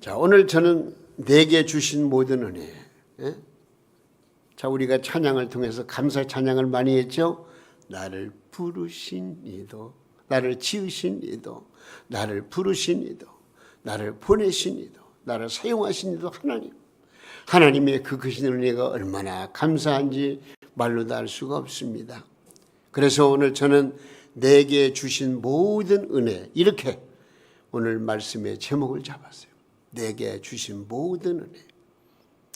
자, 오늘 저는 내게 주신 모든 은혜. 예? 자, 우리가 찬양을 통해서 감사 찬양을 많이 했죠. 나를 부르신 이도, 나를 지으신 이도, 나를 부르신 이도, 나를 보내신 이도, 나를 사용하신 이도 하나님. 하나님의 그 크신 은혜가 얼마나 감사한지 말로도 알 수가 없습니다. 그래서 오늘 저는 내게 주신 모든 은혜, 이렇게 오늘 말씀의 제목을 잡았어요. 내게 주신 모든 은혜,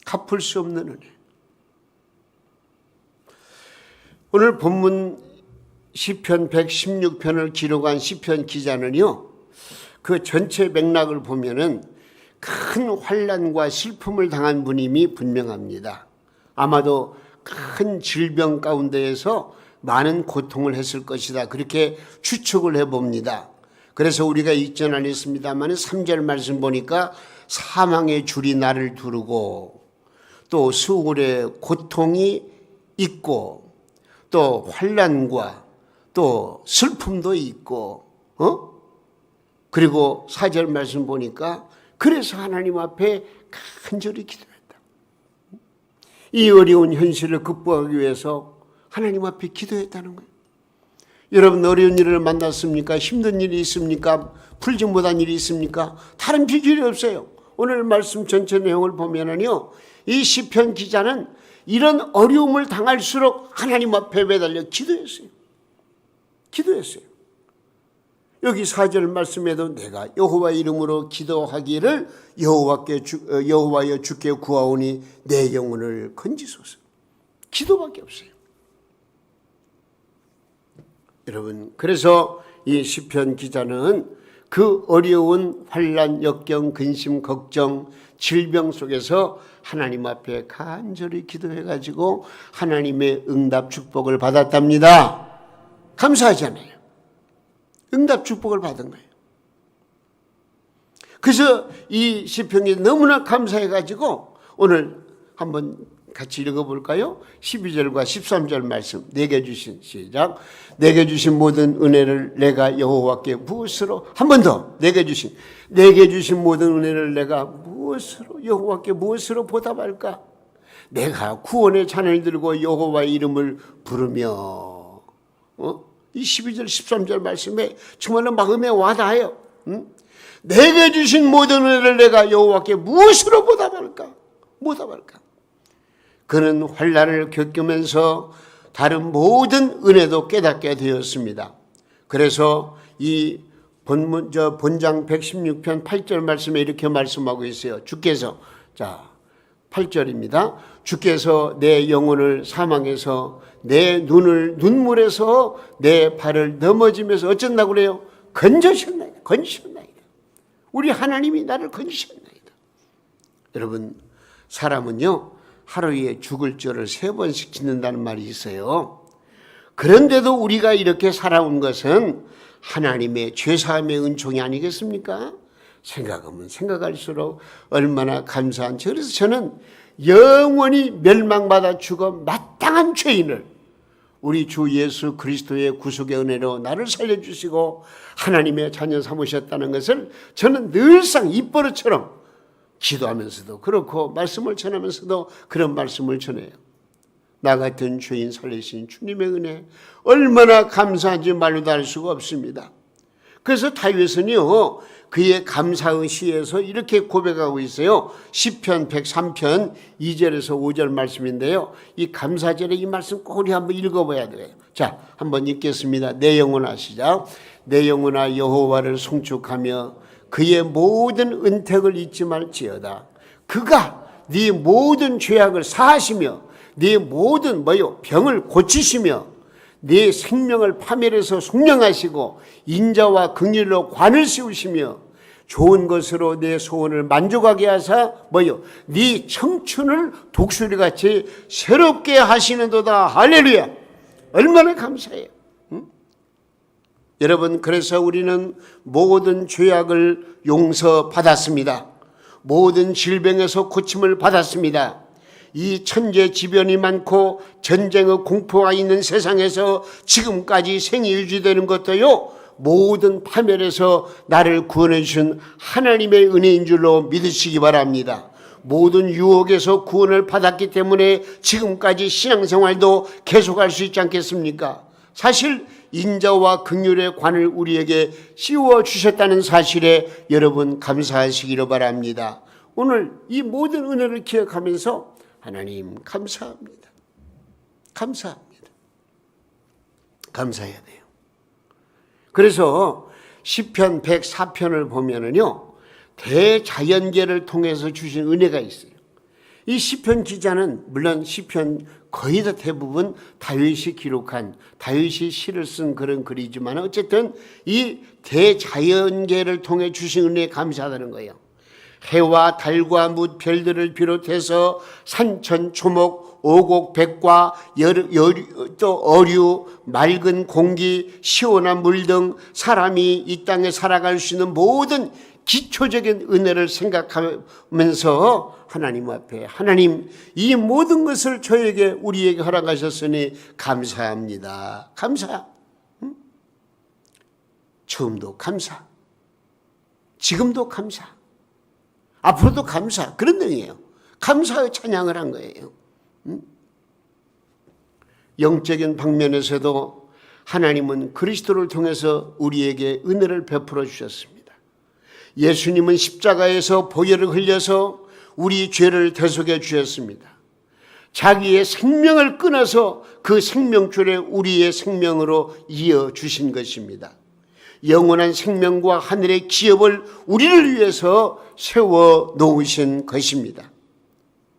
갚을 수 없는 은혜. 오늘 본문 시편 116편을 기록한 시편 기자는요, 그 전체 맥락을 보면은 큰 환난과 슬픔을 당한 분임이 분명합니다. 아마도 큰 질병 가운데에서 많은 고통을 했을 것이다, 그렇게 추측을 해봅니다. 그래서 우리가 읽지는 않았습니다만 3절 말씀 보니까 사망의 줄이 나를 두르고 또 수월의 고통이 있고 또 환난과 또 슬픔도 있고 그리고 4절 말씀 보니까 그래서 하나님 앞에 간절히 기도했다. 이 어려운 현실을 극복하기 위해서 하나님 앞에 기도했다는 거예요. 여러분, 어려운 일을 만났습니까? 힘든 일이 있습니까? 풀지 못한 일이 있습니까? 다른 비결이 없어요. 오늘 말씀 전체 내용을 보면은요, 이 시편 기자는 이런 어려움을 당할수록 하나님 앞에 매달려 기도했어요. 여기 4절 말씀에도 내가 여호와 이름으로 기도하기를 여호와여 주께 구하오니 내 영혼을 건지소서. 기도밖에 없어요. 여러분, 그래서 이 시편 기자는 그 어려운 환난, 역경, 근심, 걱정, 질병 속에서 하나님 앞에 간절히 기도해가지고 하나님의 응답 축복을 받았답니다. 감사하잖아요. 응답 축복을 받은 거예요. 그래서 이 시편이 너무나 감사해가지고 오늘 한번 같이 읽어볼까요? 12절과 13절 말씀, 내게 주신, 시작. 내게 주신 모든 은혜를 내가 여호와께 무엇으로, 한 번 더, 내게 주신 모든 은혜를 내가 무엇으로, 여호와께 무엇으로 보답할까? 내가 구원의 찬양을 들고 여호와의 이름을 부르며, 이 12절, 13절 말씀에 정말로 마음에 와닿아요. 내게 주신 모든 은혜를 내가 여호와께 무엇으로 보답할까? 그는 환난을 겪으면서 다른 모든 은혜도 깨닫게 되었습니다. 그래서 이 본장 116편 8절 말씀에 이렇게 말씀하고 있어요. 주께서, 자, 8절입니다. 주께서 내 영혼을 사망해서 내 눈을 눈물에서 내 발을 넘어지면서 어쩐다고 그래요? 건지셨나이다. 우리 하나님이 나를 건지셨나이다. 여러분, 사람은요, 하루에 죽을 죄를 3번씩 짓는다는 말이 있어요. 그런데도 우리가 이렇게 살아온 것은 하나님의 죄사함의 은총이 아니겠습니까? 생각하면 생각할수록 얼마나 감사한지. 그래서 저는 영원히 멸망받아 죽어 마땅한 죄인을 우리 주 예수 그리스도의 구속의 은혜로 나를 살려주시고 하나님의 자녀 삼으셨다는 것을 저는 늘상 입버릇처럼 기도하면서도 그렇고 말씀을 전하면서도 그런 말씀을 전해요. 나 같은 죄인 살리신 주님의 은혜 얼마나 감사한지 말로도 알 수가 없습니다. 그래서 다윗은요, 그의 감사의 시에서 이렇게 고백하고 있어요. 시편 103편 2절에서 5절 말씀인데요, 이 감사절에 이 말씀 꼭 우리 한번 읽어봐야 돼요. 자, 한번 읽겠습니다. 내 영혼아, 시작. 내 영혼아 여호와를 송축하며 그의 모든 은택을 잊지 말지어다. 그가 네 모든 죄악을 사하시며 네 모든 병을 고치시며 네 생명을 파멸해서 속량하시고 인자와 긍휼로 관을 세우시며 좋은 것으로 내 소원을 만족하게 하사 네 청춘을 독수리같이 새롭게 하시는도다. 할렐루야. 얼마나 감사해요. 여러분, 그래서 우리는 모든 죄악을 용서받았습니다. 모든 질병에서 고침을 받았습니다. 이 천재지변이 많고 전쟁의 공포가 있는 세상에서 지금까지 생이 유지되는 것도요, 모든 파멸에서 나를 구원해 주신 하나님의 은혜인 줄로 믿으시기 바랍니다. 모든 유혹에서 구원을 받았기 때문에 지금까지 신앙생활도 계속할 수 있지 않겠습니까? 사실 인자와 긍휼의 관을 우리에게 씌워 주셨다는 사실에 여러분 감사하시기를 바랍니다. 오늘 이 모든 은혜를 기억하면서 하나님 감사합니다. 감사합니다. 감사해야 돼요. 그래서 시편 104편을 보면은요, 대자연계를 통해서 주신 은혜가 있어요. 이 시편 기자는 물론 시편 거의 다 대부분 다윗이 기록한, 다윗이 시를 쓴 그런 글이지만 어쨌든 이 대자연계를 통해 주신 은혜에 감사하다는 거예요. 해와 달과 뭇 별들을 비롯해서 산천 초목 오곡백과 또 어류, 맑은 공기, 시원한 물 등 사람이 이 땅에 살아갈 수 있는 모든 기초적인 은혜를 생각하면서 하나님 앞에, 하나님 이 모든 것을 저에게 우리에게 허락하셨으니 감사합니다. 감사. 처음도 감사, 지금도 감사, 앞으로도 감사, 그런 의미예요. 감사의 찬양을 한 거예요. 영적인 방면에서도 하나님은 그리스도를 통해서 우리에게 은혜를 베풀어 주셨습니다. 예수님은 십자가에서 보혈을 흘려서 우리 죄를 대속해 주셨습니다. 자기의 생명을 끊어서 그 생명줄에 우리의 생명으로 이어 주신 것입니다. 영원한 생명과 하늘의 기업을 우리를 위해서 세워 놓으신 것입니다.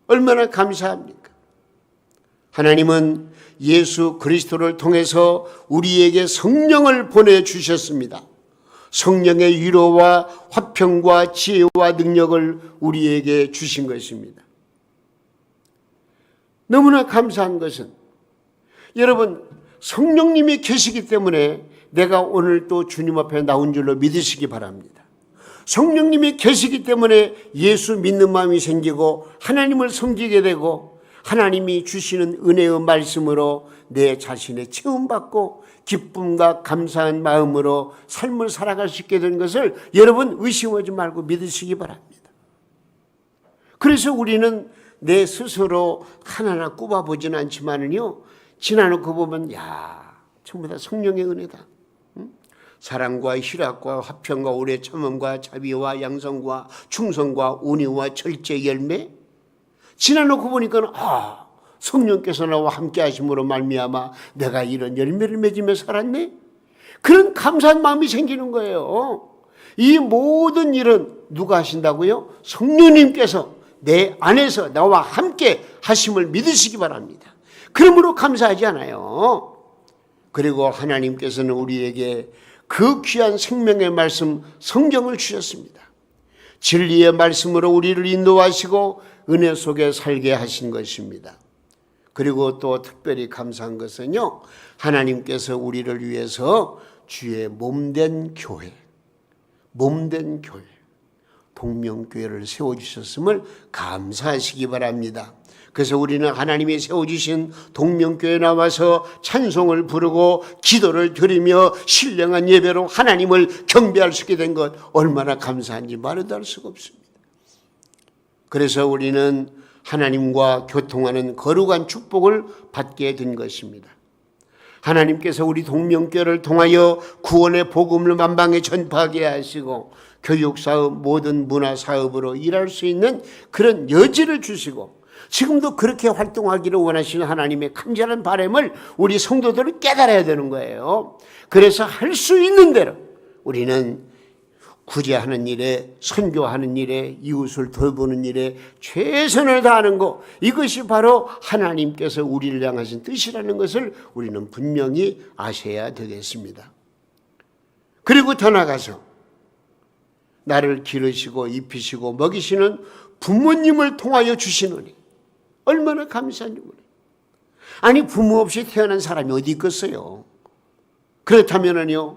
얼마나 감사합니까? 하나님은 예수 그리스도를 통해서 우리에게 성령을 보내주셨습니다. 성령의 위로와 화평과 지혜와 능력을 우리에게 주신 것입니다. 너무나 감사한 것은 여러분, 성령님이 계시기 때문에 내가 오늘 또 주님 앞에 나온 줄로 믿으시기 바랍니다. 성령님이 계시기 때문에 예수 믿는 마음이 생기고 하나님을 섬기게 되고 하나님이 주시는 은혜의 말씀으로 내 자신의 체험받고 기쁨과 감사한 마음으로 삶을 살아갈 수 있게 된 것을 여러분 의심하지 말고 믿으시기 바랍니다. 그래서 우리는 내 스스로 하나하나 꼽아보지는 않지만은요, 지나놓고 보면 전부 다 성령의 은혜다. 사랑과 희락과 화평과 오래 참음과 자비와 양성과 충성과 온유와 절제 열매, 지나놓고 보니까 성령께서 나와 함께 하심으로 말미암아 내가 이런 열매를 맺으며 살았네. 그런 감사한 마음이 생기는 거예요. 이 모든 일은 누가 하신다고요? 성령님께서 내 안에서 나와 함께 하심을 믿으시기 바랍니다. 그러므로 감사하지 않아요. 그리고 하나님께서는 우리에게 그 귀한 생명의 말씀 성경을 주셨습니다. 진리의 말씀으로 우리를 인도하시고 은혜 속에 살게 하신 것입니다. 그리고 또 특별히 감사한 것은요, 하나님께서 우리를 위해서 주의 몸된 교회, 동명교회를 세워주셨음을 감사하시기 바랍니다. 그래서 우리는 하나님이 세워주신 동명교회에 나와서 찬송을 부르고 기도를 드리며 신령한 예배로 하나님을 경배할 수 있게 된 것, 얼마나 감사한지 말해도 할 수가 없습니다. 그래서 우리는 하나님과 교통하는 거룩한 축복을 받게 된 것입니다. 하나님께서 우리 동명교회를 통하여 구원의 복음을 만방에 전파하게 하시고 교육사업, 모든 문화사업으로 일할 수 있는 그런 여지를 주시고 지금도 그렇게 활동하기를 원하시는 하나님의 간절한 바람을 우리 성도들은 깨달아야 되는 거예요. 그래서 할 수 있는 대로 우리는 구제하는 일에, 선교하는 일에, 이웃을 돌보는 일에 최선을 다하는 것, 이것이 바로 하나님께서 우리를 향하신 뜻이라는 것을 우리는 분명히 아셔야 되겠습니다. 그리고 더 나아가서 나를 기르시고 입히시고 먹이시는 부모님을 통하여 주시노니 얼마나 감사한지 몰라요. 아니, 부모 없이 태어난 사람이 어디 있겠어요? 그렇다면요,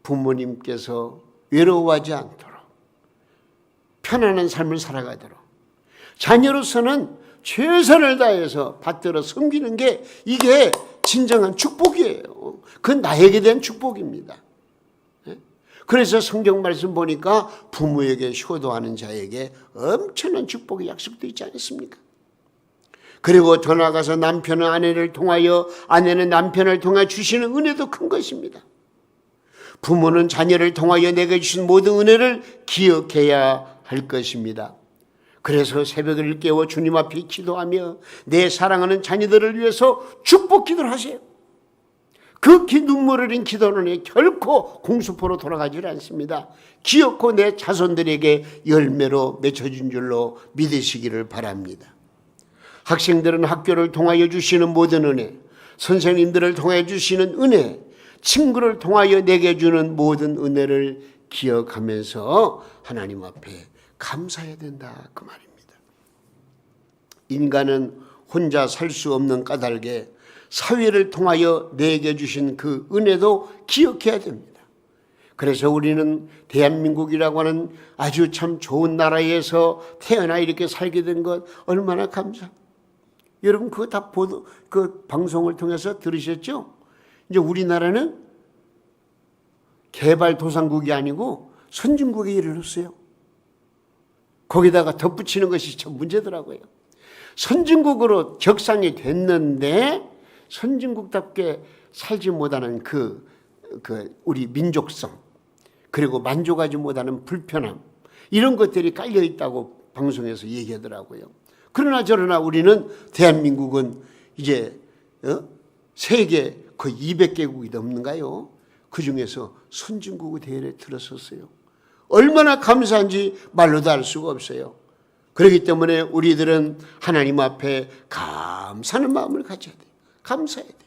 부모님께서 외로워하지 않도록 편안한 삶을 살아가도록 자녀로서는 최선을 다해서 받들어 섬기는 게 이게 진정한 축복이에요. 그건 나에게 대한 축복입니다. 그래서 성경 말씀 보니까 부모에게 효도하는 자에게 엄청난 축복의 약속도 있지 않습니까? 그리고 더 나아가서 남편은 아내를 통하여, 아내는 남편을 통하여 주시는 은혜도 큰 것입니다. 부모는 자녀를 통하여 내게 주신 모든 은혜를 기억해야 할 것입니다. 그래서 새벽을 깨워 주님 앞에 기도하며 내 사랑하는 자녀들을 위해서 축복 기도를 하세요. 그 눈물 흘린 기도는 결코 공수포로 돌아가지 않습니다. 기어코 내 자손들에게 열매로 맺혀진 줄로 믿으시기를 바랍니다. 학생들은 학교를 통하여 주시는 모든 은혜, 선생님들을 통하여 주시는 은혜, 친구를 통하여 내게 주는 모든 은혜를 기억하면서 하나님 앞에 감사해야 된다, 그 말입니다. 인간은 혼자 살 수 없는 까닭에 사회를 통하여 내게 주신 그 은혜도 기억해야 됩니다. 그래서 우리는 대한민국이라고 하는 아주 참 좋은 나라에서 태어나 이렇게 살게 된 것 얼마나 감사. 여러분 그거 다 그 방송을 통해서 들으셨죠? 이제 우리나라는 개발도상국이 아니고 선진국에 이르렀어요. 거기다가 덧붙이는 것이 참 문제더라고요. 선진국으로 격상이 됐는데 선진국답게 살지 못하는 그 우리 민족성, 그리고 만족하지 못하는 불편함, 이런 것들이 깔려 있다고 방송에서 얘기하더라고요. 그러나 저러나 우리는, 대한민국은 이제 세계 거의 200개국이 넘는가요? 그 중에서 선진국의 대열에 들어섰어요. 얼마나 감사한지 말로도 알 수가 없어요. 그렇기 때문에 우리들은 하나님 앞에 감사하는 마음을 가져야 돼요. 감사해야 돼요.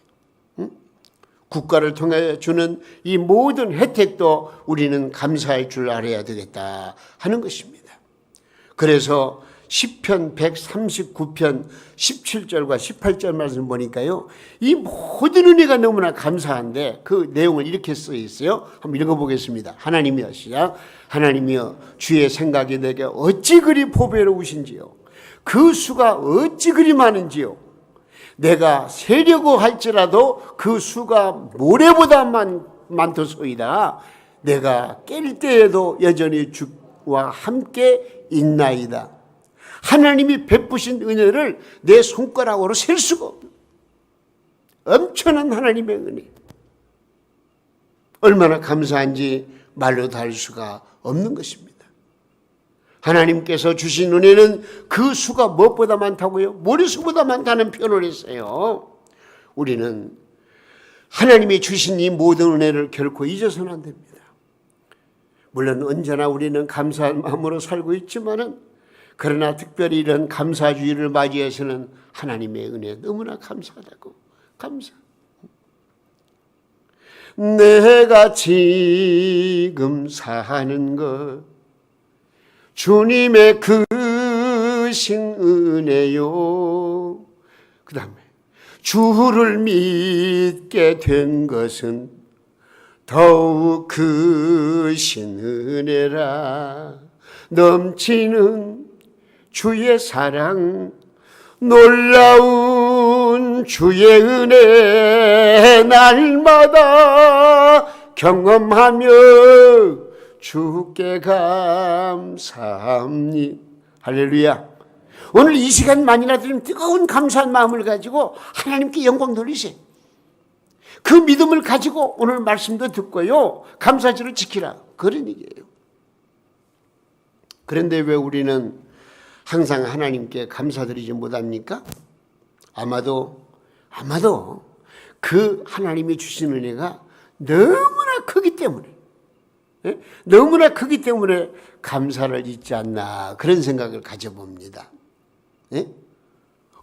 응? 국가를 통해 주는 이 모든 혜택도 우리는 감사할 줄 알아야 되겠다 하는 것입니다. 그래서 시편 139편 17절과 18절 말씀 보니까요, 이 모든 은혜가 너무나 감사한데 그 내용을 이렇게 써 있어요. 한번 읽어보겠습니다. 하나님이여, 시작. 하나님이여, 주의 생각이 내게 어찌 그리 보배로우신지요, 그 수가 어찌 그리 많은지요. 내가 세려고 할지라도 그 수가 모래보다 많도소이다. 내가 깰 때에도 여전히 주와 함께 있나이다. 하나님이 베푸신 은혜를 내 손가락으로 셀 수가 없는 엄청난 하나님의 은혜, 얼마나 감사한지 말로 다 할 수가 없는 것입니다. 하나님께서 주신 은혜는 그 수가 무엇보다 많다고요? 모래수보다 많다는 표현을 했어요. 우리는 하나님이 주신 이 모든 은혜를 결코 잊어서는 안 됩니다. 물론 언제나 우리는 감사한 마음으로 살고 있지만은, 그러나 특별히 이런 감사주의를 맞이해서는 하나님의 은혜 너무나 감사하다고. 감사. 내가 지금 사는 것 주님의 크신 은혜요. 그 다음에 주를 믿게 된 것은 더욱 크신 은혜라. 넘치는 주의 사랑, 놀라운 주의 은혜 날마다 경험하며 주께 감사합니다. 할렐루야. 오늘 이 시간만이라도 좀 뜨거운 감사한 마음을 가지고 하나님께 영광 돌리세요. 그 믿음을 가지고 오늘 말씀도 듣고요, 감사절을 지키라, 그런 얘기예요. 그런데 왜 우리는 항상 하나님께 감사드리지 못합니까? 아마도 그 하나님이 주신 은혜가 너무나 크기 때문에, 너무나 크기 때문에 감사를 잊지 않나, 그런 생각을 가져봅니다.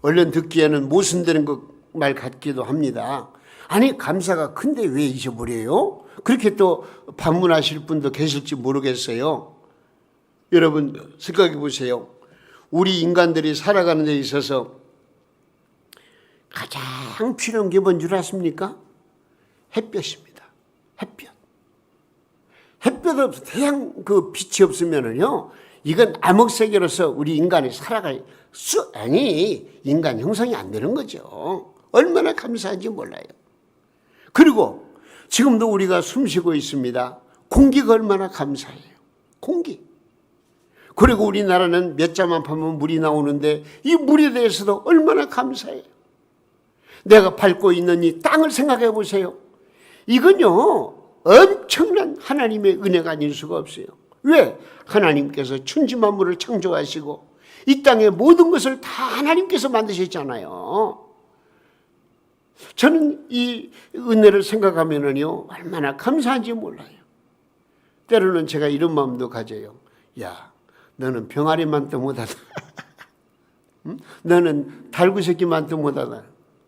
얼른 듣기에는 모순되는 말 같기도 합니다. 아니, 감사가 큰데 왜 잊어버려요? 그렇게 또 반문하실 분도 계실지 모르겠어요. 여러분 생각해 보세요. 우리 인간들이 살아가는 데 있어서 가장 필요한 게 뭔 줄 아십니까? 햇볕입니다. 햇볕 없어, 태양 그 빛이 없으면은요, 이건 암흑세계로서 우리 인간이 살아갈 인간 형성이 안 되는 거죠. 얼마나 감사한지 몰라요. 그리고 지금도 우리가 숨쉬고 있습니다. 공기가 얼마나 감사해요. 공기. 그리고 우리나라는 몇 자만 파면 물이 나오는데 이 물에 대해서도 얼마나 감사해요. 내가 밟고 있는 이 땅을 생각해 보세요. 이건요 엄청난 하나님의 은혜가 아닐 수가 없어요. 왜? 하나님께서 천지 만물을 창조하시고 이 땅의 모든 것을 다 하나님께서 만드셨잖아요. 저는 이 은혜를 생각하면은요 얼마나 감사한지 몰라요. 때로는 제가 이런 마음도 가져요. 야, 너는 병아리만도 못하다. 응? 너는 달구새끼만도 못하다.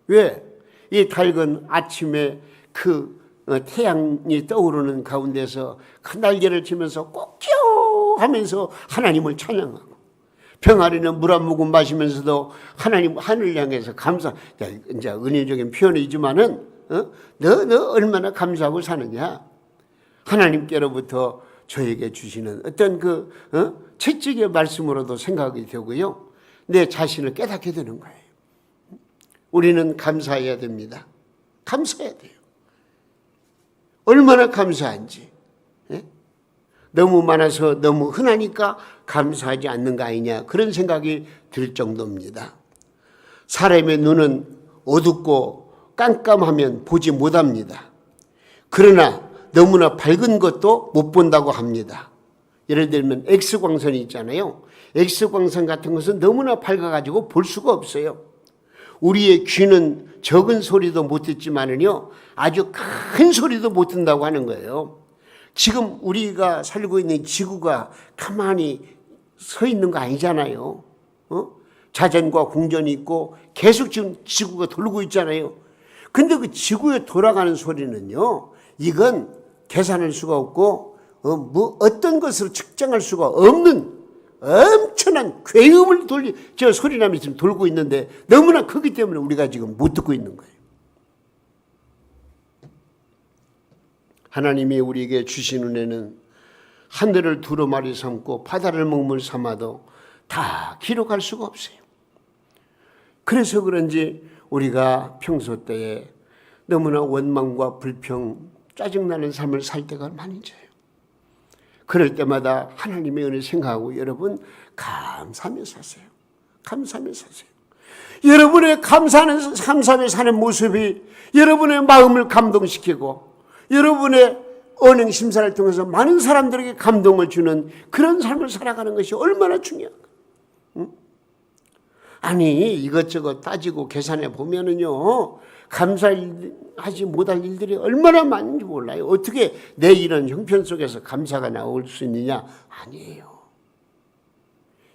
왜? 이 닭은 아침에 그 태양이 떠오르는 가운데서 그 날개를 치면서 꼭겨 하면서 하나님을 찬양하고, 병아리는 물 한 모금 마시면서도 하나님 하늘 향해서 감사. 이제 은혜적인 표현이지만은 너 얼마나 감사하고 사느냐. 하나님께로부터 저에게 주시는 어떤 그 채찍의 말씀으로도 생각이 되고요. 내 자신을 깨닫게 되는 거예요. 우리는 감사해야 됩니다. 감사해야 돼요. 얼마나 감사한지. 예? 너무 많아서 너무 흔하니까 감사하지 않는 거 아니냐, 그런 생각이 들 정도입니다. 사람의 눈은 어둡고 깜깜하면 보지 못합니다. 그러나 너무나 밝은 것도 못 본다고 합니다. 예를 들면 X광선이 있잖아요. X광선 같은 것은 너무나 밝아가지고 볼 수가 없어요. 우리의 귀는 적은 소리도 못 듣지만은요 아주 큰 소리도 못 듣는다고 하는 거예요. 지금 우리가 살고 있는 지구가 가만히 서 있는 거 아니잖아요. 자전과 공전이 있고 계속 지금 지구가 돌고 있잖아요. 근데 그 지구에 돌아가는 소리는요, 이건 계산할 수가 없고 뭐 어떤 것으로 측정할 수가 없는 엄청난 괴음을 저 소리남이 지금 돌고 있는데 너무나 크기 때문에 우리가 지금 못 듣고 있는 거예요. 하나님이 우리에게 주신 은혜는 하늘을 두루마리 삼고 바다를 먹물 삼아도 다 기록할 수가 없어요. 그래서 그런지 우리가 평소 때에 너무나 원망과 불평, 짜증나는 삶을 살 때가 많은지요. 그럴 때마다 하나님의 은혜 생각하고 여러분 감사하며 사세요. 감사하며 사세요. 여러분의 감사하며 사는 모습이 여러분의 마음을 감동시키고 여러분의 언행 심사를 통해서 많은 사람들에게 감동을 주는 그런 삶을 살아가는 것이 얼마나 중요한가. 응? 아니 이것저것 따지고 계산해 보면은요 감사하지 못할 일들이 얼마나 많은지 몰라요. 어떻게 내 이런 형편 속에서 감사가 나올 수 있느냐? 아니에요.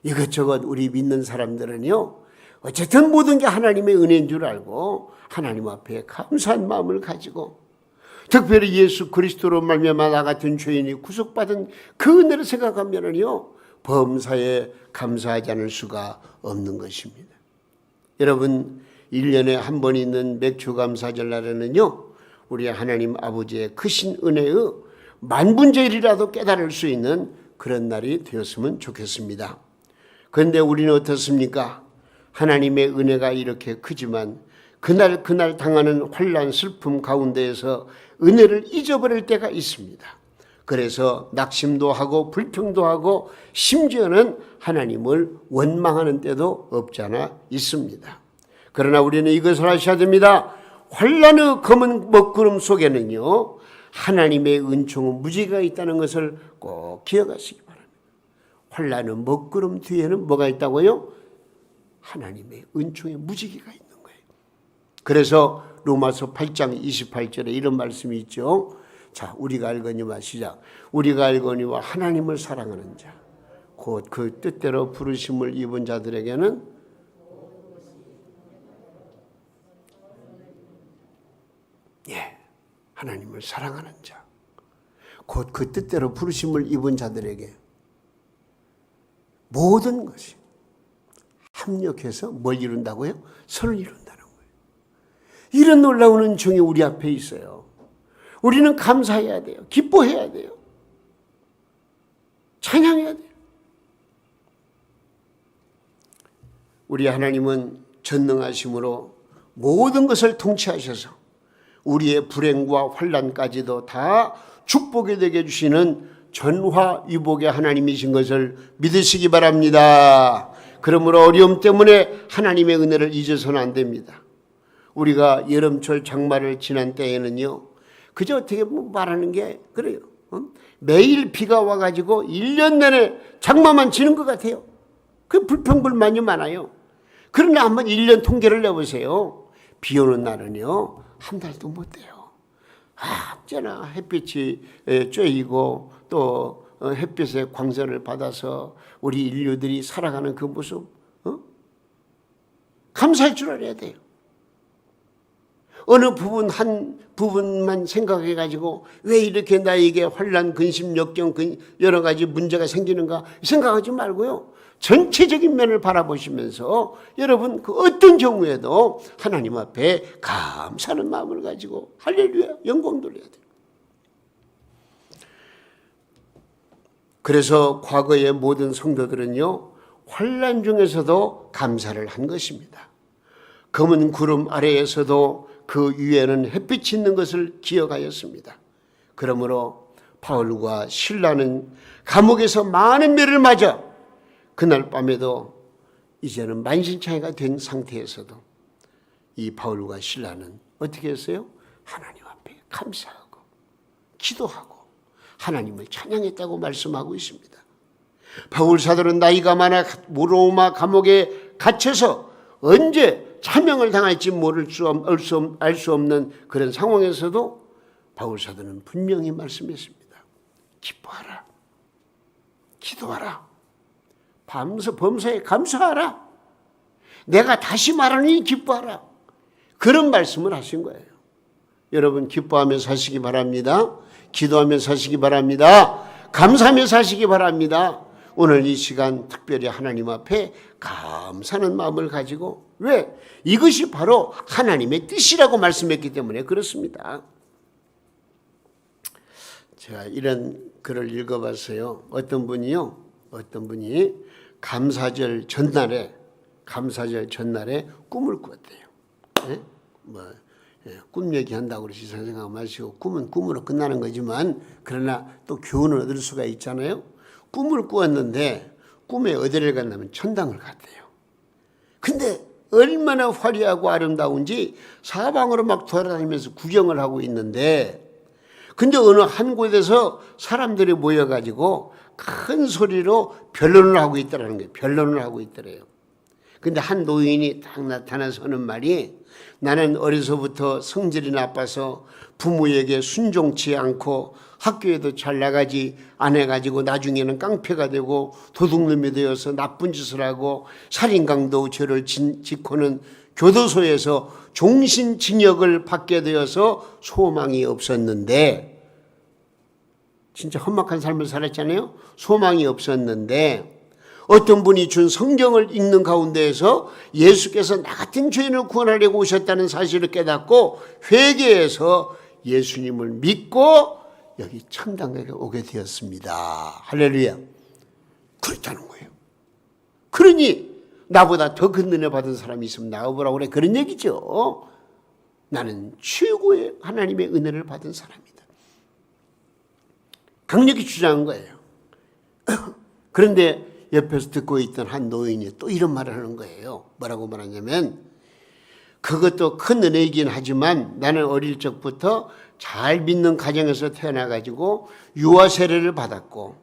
이것저것 우리 믿는 사람들은요 어쨌든 모든 게 하나님의 은혜인 줄 알고 하나님 앞에 감사한 마음을 가지고, 특별히 예수 그리스도로 말미암아 나 같은 죄인이 구속받은 그 은혜를 생각하면은요 범사에 감사하지 않을 수가 없는 것입니다. 여러분 1년에 한 번 있는 맥주감사절 날에는요 우리 하나님 아버지의 크신 은혜의 만분의1이라도 깨달을 수 있는 그런 날이 되었으면 좋겠습니다. 그런데 우리는 어떻습니까? 하나님의 은혜가 이렇게 크지만 그날 당하는 환난 슬픔 가운데에서 은혜를 잊어버릴 때가 있습니다. 그래서 낙심도 하고 불평도 하고 심지어는 하나님을 원망하는 때도 없잖아 있습니다. 그러나 우리는 이것을 아셔야 됩니다. 환난의 검은 먹구름 속에는요 하나님의 은총은 무지가 있다는 것을 꼭 기억하시기 바랍니다. 환난의 먹구름 뒤에는 뭐가 있다고요? 하나님의 은총의 무지개가 있는 거예요. 그래서 로마서 8장 28절에 이런 말씀이 있죠. 자, 우리가 알거니와 시작. 우리가 알거니와 하나님을 사랑하는 자, 곧 그 뜻대로 부르심을 입은 자들에게는 하나님을 사랑하는 자, 곧 그 뜻대로 부르심을 입은 자들에게 모든 것이 합력해서 뭘 이룬다고요? 선을 이룬다는 거예요. 이런 놀라운 은총이 우리 앞에 있어요. 우리는 감사해야 돼요. 기뻐해야 돼요. 찬양해야 돼요. 우리 하나님은 전능하심으로 모든 것을 통치하셔서 우리의 불행과 환난까지도 다 축복이 되게 해주시는 전화위복의 하나님이신 것을 믿으시기 바랍니다. 그러므로 어려움 때문에 하나님의 은혜를 잊어서는 안 됩니다. 우리가 여름철 장마를 지난 때에는요, 그저 어떻게 말하는 게 그래요. 매일 비가 와가지고 1년 내내 장마만 지는 것 같아요. 그 불평불만이 많아요. 그러나 한번 1년 통계를 내보세요. 비 오는 날은요, 한 달도 못 돼요. 언제나 햇빛이 쬐이고 또 햇빛의 광선을 받아서 우리 인류들이 살아가는 그 모습, 감사할 줄 알아야 돼요. 어느 부분 한 부분만 생각해 가지고 왜 이렇게 나에게 환난, 근심, 역경, 여러 가지 문제가 생기는가 생각하지 말고요, 전체적인 면을 바라보시면서 여러분 그 어떤 경우에도 하나님 앞에 감사하는 마음을 가지고 할렐루야 영광 돌려야 돼요. 그래서 과거의 모든 성도들은요, 환난 중에서도 감사를 한 것입니다. 검은 구름 아래에서도 그 위에는 햇빛이 있는 것을 기억하였습니다. 그러므로 바울과 실라는 감옥에서 많은 매를 맞아 그날 밤에도 이제는 만신창이가 된 상태에서도 이 바울과 실라는 어떻게 했어요? 하나님 앞에 감사하고 기도하고 하나님을 찬양했다고 말씀하고 있습니다. 바울 사도는 나이가 많아 로마 감옥에 갇혀서 언제 차명을 당할지 알 수 없는 그런 상황에서도 바울 사도는 분명히 말씀했습니다. 기뻐하라, 기도하라, 범사에 감사하라, 내가 다시 말하니 기뻐하라, 그런 말씀을 하신 거예요. 여러분 기뻐하며 사시기 바랍니다. 기도하며 사시기 바랍니다. 감사하며 사시기 바랍니다. 오늘 이 시간 특별히 하나님 앞에 감사하는 마음을 가지고, 왜? 이것이 바로 하나님의 뜻이라고 말씀했기 때문에 그렇습니다. 제가 이런 글을 읽어봤어요. 어떤 분이 감사절 전날에 꿈을 꾸었대요. 네? 꿈 얘기한다고 그러시 생각 마시고, 꿈은 꿈으로 끝나는 거지만 그러나 또 교훈을 얻을 수가 있잖아요. 꿈을 꾸었는데 꿈에 어디를 갔냐면 천당을 갔대요. 근데 얼마나 화려하고 아름다운지 사방으로 막 돌아다니면서 구경을 하고 있는데, 근데 어느 한 곳에서 사람들이 모여가지고 큰 소리로 변론을 하고 있더라는 거예요. 변론을 하고 있더래요. 근데 한 노인이 딱 나타나서 하는 말이, 나는 어려서부터 성질이 나빠서 부모에게 순종치 않고 학교에도 잘 나가지 안 해가지고 나중에는 깡패가 되고 도둑놈이 되어서 나쁜 짓을 하고 살인강도 죄를 짓고는 교도소에서 종신징역을 받게 되어서 소망이 없었는데, 진짜 험악한 삶을 살았잖아요. 소망이 없었는데 어떤 분이 준 성경을 읽는 가운데에서 예수께서 나 같은 죄인을 구원하려고 오셨다는 사실을 깨닫고 회개해서 예수님을 믿고 여기 천당에 오게 되었습니다. 할렐루야. 그렇다는 거예요. 그러니 나보다 더 큰 은혜 받은 사람이 있으면 나와보라고 그래, 그런 얘기죠. 나는 최고의 하나님의 은혜를 받은 사람이다, 강력히 주장한 거예요. 그런데 옆에서 듣고 있던 한 노인이 또 이런 말을 하는 거예요. 뭐라고 말하냐면, 그것도 큰 은혜이긴 하지만 나는 어릴 적부터 잘 믿는 가정에서 태어나가지고 유아 세례를 받았고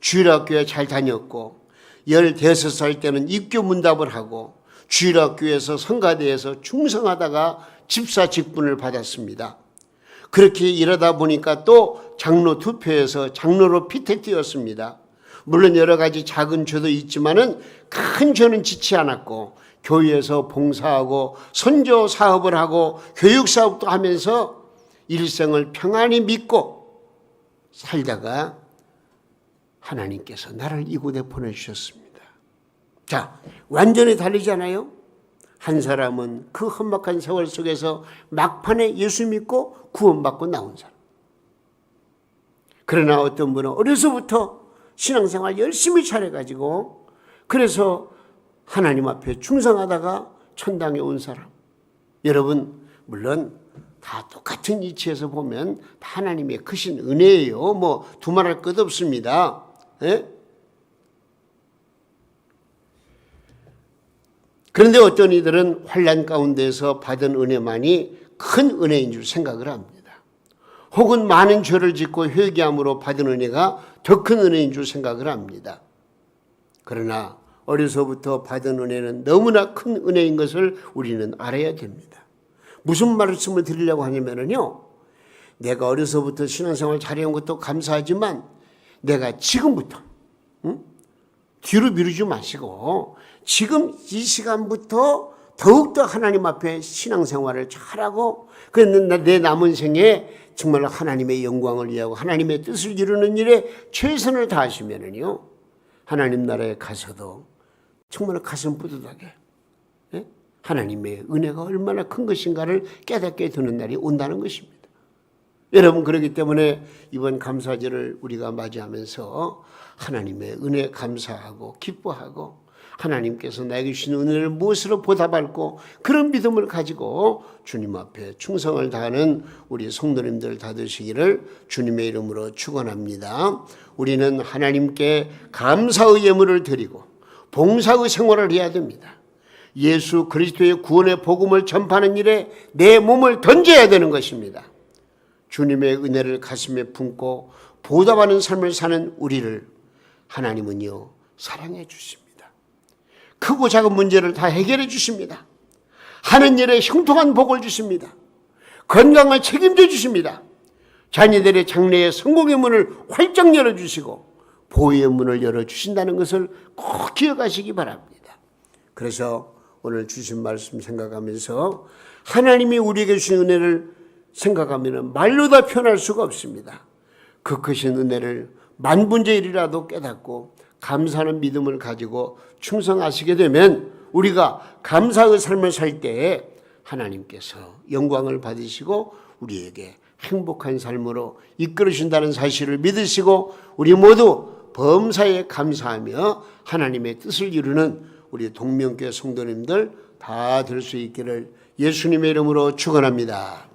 주일학교에 잘 다녔고 15살 때는 입교 문답을 하고 주일학교에서 성가대에서 충성하다가 집사 직분을 받았습니다. 그렇게 일하다 보니까 또 장로 투표에서 장로로 피택되었습니다. 물론 여러 가지 작은 죄도 있지만은 큰 죄는 짓지 않았고 교회에서 봉사하고 선교 사업을 하고 교육 사업도 하면서 일생을 평안히 믿고 살다가 하나님께서 나를 이곳에 보내주셨습니다. 자, 완전히 다르잖아요. 한 사람은 그 험악한 세월 속에서 막판에 예수 믿고 구원받고 나온 사람. 그러나 어떤 분은 어려서부터 신앙생활 열심히 잘해가지고 그래서 하나님 앞에 충성하다가 천당에 온 사람. 여러분, 물론 다 똑같은 이치에서 보면 다 하나님의 크신 은혜예요. 뭐 두말할 것 없습니다. 예? 그런데 어떤 이들은 환난 가운데서 받은 은혜만이 큰 은혜인 줄 생각을 합니다. 혹은 많은 죄를 짓고 회개함으로 받은 은혜가 더 큰 은혜인 줄 생각을 합니다. 그러나 어려서부터 받은 은혜는 너무나 큰 은혜인 것을 우리는 알아야 됩니다. 무슨 말씀을 드리려고 하냐면요, 내가 어려서부터 신앙생활 잘해온 것도 감사하지만 내가 지금부터 뒤로 미루지 마시고 지금 이 시간부터 더욱더 하나님 앞에 신앙생활을 잘하고 내 남은 생에 정말 하나님의 영광을 위하고 하나님의 뜻을 이루는 일에 최선을 다하시면은요, 하나님 나라에 가서도 정말 가슴 뿌듯하게 하나님의 은혜가 얼마나 큰 것인가를 깨닫게 되는 날이 온다는 것입니다. 여러분, 그렇기 때문에 이번 감사절을 우리가 맞이하면서 하나님의 은혜 감사하고 기뻐하고 하나님께서 나에게 주신 은혜를 무엇으로 보답할고 그런 믿음을 가지고 주님 앞에 충성을 다하는 우리 성도님들 다 되시기를 주님의 이름으로 축원합니다. 우리는 하나님께 감사의 예물을 드리고 봉사의 생활을 해야 됩니다. 예수 그리스도의 구원의 복음을 전파하는 일에 내 몸을 던져야 되는 것입니다. 주님의 은혜를 가슴에 품고 보답하는 삶을 사는 우리를 하나님은요, 사랑해 주십니다. 크고 작은 문제를 다 해결해 주십니다. 하는 일에 형통한 복을 주십니다. 건강을 책임져 주십니다. 자녀들의 장래의 성공의 문을 활짝 열어주시고 보호의 문을 열어주신다는 것을 꼭 기억하시기 바랍니다. 그래서 오늘 주신 말씀 생각하면서 하나님이 우리에게 주신 은혜를 생각하면 말로 다 표현할 수가 없습니다. 그 크신 은혜를 만분의1이라도 깨닫고 감사하는 믿음을 가지고 충성하시게 되면 우리가 감사의 삶을 살 때에 하나님께서 영광을 받으시고 우리에게 행복한 삶으로 이끌으신다는 사실을 믿으시고 우리 모두 범사에 감사하며 하나님의 뜻을 이루는 우리 동명교회 성도님들 다 될 수 있기를 예수님의 이름으로 축원합니다.